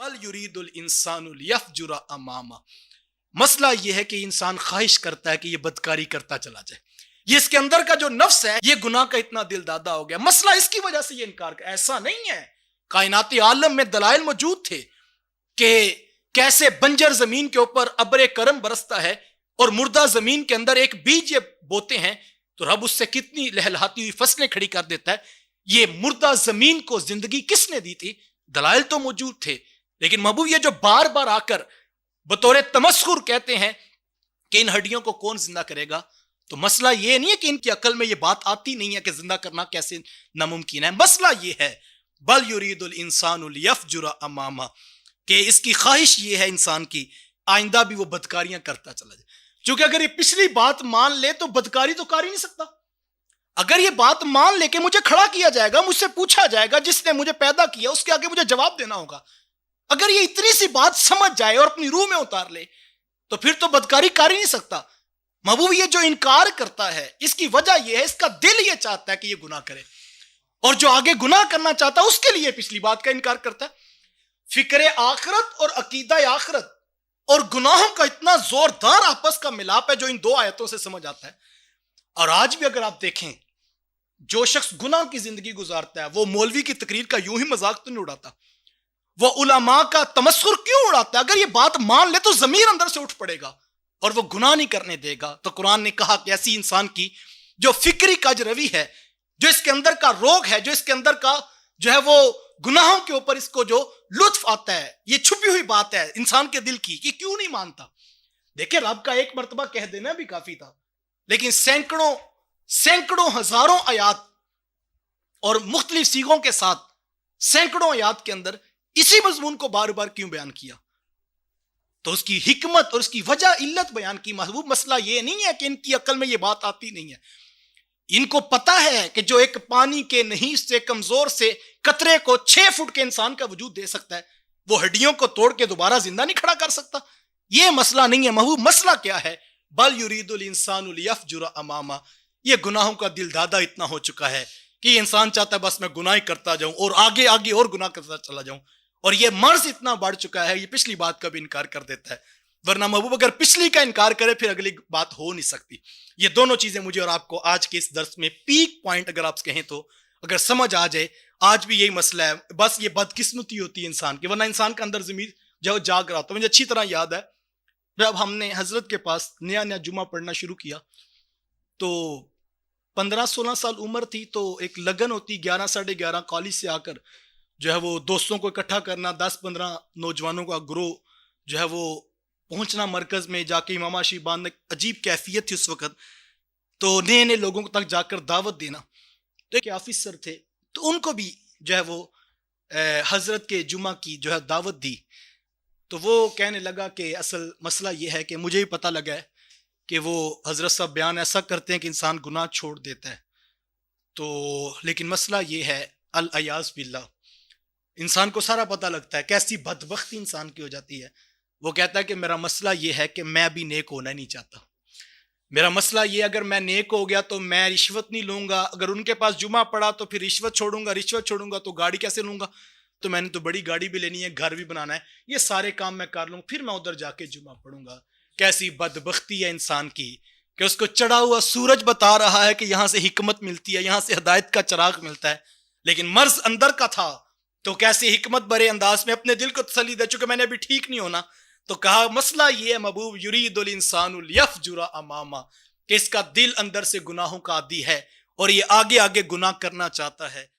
बल युरीदुल इंसानुल यफजुरा अमामा। मसला यह है कि इंसान ख्वाहिश करता है कि यह बदकारी करता चला जाए। ये इसके अंदर का जो नफ्स है, ये गुनाह का इतना दिल दादा हो गया। मसला इसकी वजह से ये इनकार कर, ऐसा नहीं है। कायनाती आलम में दलाइल मौजूद थे कि कैसे बंजर जमीन के ऊपर अब्र करम बरसता है और मुर्दा जमीन के अंदर एक बीज ये बोते हैं तो रब उससे कितनी लहलहाती हुई फसलें खड़ी कर देता है। ये मुर्दा जमीन को जिंदगी किसने दी थी? दलाइल तो मौजूद थे, लेकिन महबूब ये जो बार बार आकर बतौर तमस्खुर कहते हैं कि इन हड्डियों को कौन जिंदा करेगा, तो मसला ये नहीं है कि इनकी अकल में ये बात आती नहीं है कि जिंदा करना कैसे नामुमकिन है। मसला ये है बल युरीदुल इंसानुल यफजुरा अमामा, कि इसकी ख्वाहिश ये है इंसान की आइंदा भी वो बदकारियां करता चला जाए। क्योंकि अगर ये पिछली बात मान ले तो बदकारी तो कर ही नहीं सकता। अगर ये बात मान ले कि मुझे खड़ा किया जाएगा, मुझसे पूछा जाएगा, जिसने मुझे पैदा किया उसके आगे मुझे जवाब देना होगा, अगर ये इतनी सी बात समझ जाए और अपनी रूह में उतार ले तो फिर तो बदकारी कर ही नहीं सकता। महबूब ये जो इनकार करता है इसकी वजह यह है, इसका दिल ये चाहता है कि ये गुनाह करे, और जो आगे गुनाह करना चाहता है उसके लिए पिछली बात का इनकार करता है। फिक्र आखिरत और अकीदा आखिरत और गुनाहों का इतना जोरदार आपस का मिलाप है जो इन दो आयतों से समझ आता है। और आज भी अगर आप देखें, जो शख्स गुनाह की जिंदगी गुजारता है वो मौलवी की तकरीर का यूं ही मजाक तो नहीं उड़ाता, वो उलमा का तमस्खुर क्यों उड़ाता है? अगर ये बात मान ले तो जमीर अंदर से उठ पड़ेगा और वो गुनाह नहीं करने देगा। तो कुरान ने कहा कि ऐसी इंसान की जो फिक्री कजरवी है, जो इसके अंदर का रोग है, जो इसके अंदर का जो है वो गुनाहों के ऊपर इसको जो लुत्फ आता है, ये छुपी हुई बात है इंसान के दिल की कि क्यों नहीं मानता। देखिए, रब का एक मर्तबा कह देना भी काफी था, लेकिन सैकड़ों सैकड़ों हजारों आयात और मुख्तलिफ सीगों के साथ सैकड़ों आयात के अंदर इसी मजमून को बार बार क्यों बयान किया? तो उसकी हिकमत और उसकी वजह इल्लत बयान की। महबूब मसला ये नहीं है कि इनकी अकल में ये बात आती नहीं है। इनको पता है कि जो एक पानी के नहीं से कमजोर से कतरे को 6 फुट के इंसान का वजूद दे सकता है, वो हड्डियों को तोड़ के दोबारा जिंदा नहीं खड़ा कर सकता। ये मसला नहीं है। महबूब मसला क्या है? बल युरीदुल इंसानुल यफजुरा अमामा। ये गुनाहों का दिल दादा इतना हो चुका है कि इंसान चाहता है बस मैं गुनाह ही करता जाऊं और आगे आगे और गुनाह करता चला जाऊं, और ये मर्ज इतना बढ़ चुका है, ये पिछली बात का भी इनकार कर देता है। वरना महबूब अगर पिछली का इनकार करे फिर अगली बात हो नहीं सकती। ये दोनों चीजें मुझे और आपको आज के इस दर्स में पीक पॉइंट अगर आप कहें तो अगर समझ आ जाए, आज भी यही मसला है। बस ये बदकिस्मती होती है इंसान की, वरना इंसान के अंदर ज़मीर जो जाग रहा था। मुझे अच्छी तरह याद है जब हमने हजरत के पास नया नया जुमा पढ़ना शुरू किया तो 15-16 साल उम्र थी, तो एक लगन होती 11 साढ़े 11 कॉलेज से आकर जो है वो दोस्तों को इकट्ठा करना, 10-15 नौजवानों का ग्रोह जो है वो पहुंचना मरकज में जाके इमाम आशी बांधने। अजीब कैफियत थी उस वक्त, तो नए नए लोगों तक जाकर दावत देना। तो एक ऑफिसर थे, तो उनको भी जो है वो हजरत के जुमा की जो है दावत दी। तो वो कहने लगा कि असल मसला ये है कि मुझे भी पता लगा है कि वो हजरत साहब बयान ऐसा करते हैं कि इंसान गुनाह छोड़ देता है, तो लेकिन मसला ये है अल अयाज़ बिल्लाह, इंसान को सारा पता लगता है कैसी बदबख्ती इंसान की हो जाती है। वो कहता है कि मेरा मसला ये है कि मैं भी नेक होना नहीं चाहता। मेरा मसला ये, अगर मैं नेक हो गया तो मैं रिश्वत नहीं लूंगा, अगर उनके पास जुमा पड़ा तो फिर रिश्वत छोड़ूंगा तो गाड़ी कैसे लूंगा, तो मैंने तो बड़ी गाड़ी भी लेनी है, घर भी बनाना है, ये सारे काम मैं कर लूँ, फिर मैं उधर जाके जुमा पढ़ूंगा। कैसी बदबख्ती है इंसान की कि उसको चढ़ा हुआ सूरज बता रहा है कि यहां से हिकमत मिलती है, यहां से हिदायत का चिराग मिलता है, लेकिन मर्ज अंदर का था। तो कैसे हिकमत भरे अंदाज में अपने दिल को तसल्ली दे चुके मैंने अभी ठीक नहीं होना, तो कहा मसला ये है महबूब युरीदुल इंसानुल यफजुरा अमामा, कि इसका दिल अंदर से गुनाहों का आदी है और ये आगे आगे गुनाह करना चाहता है।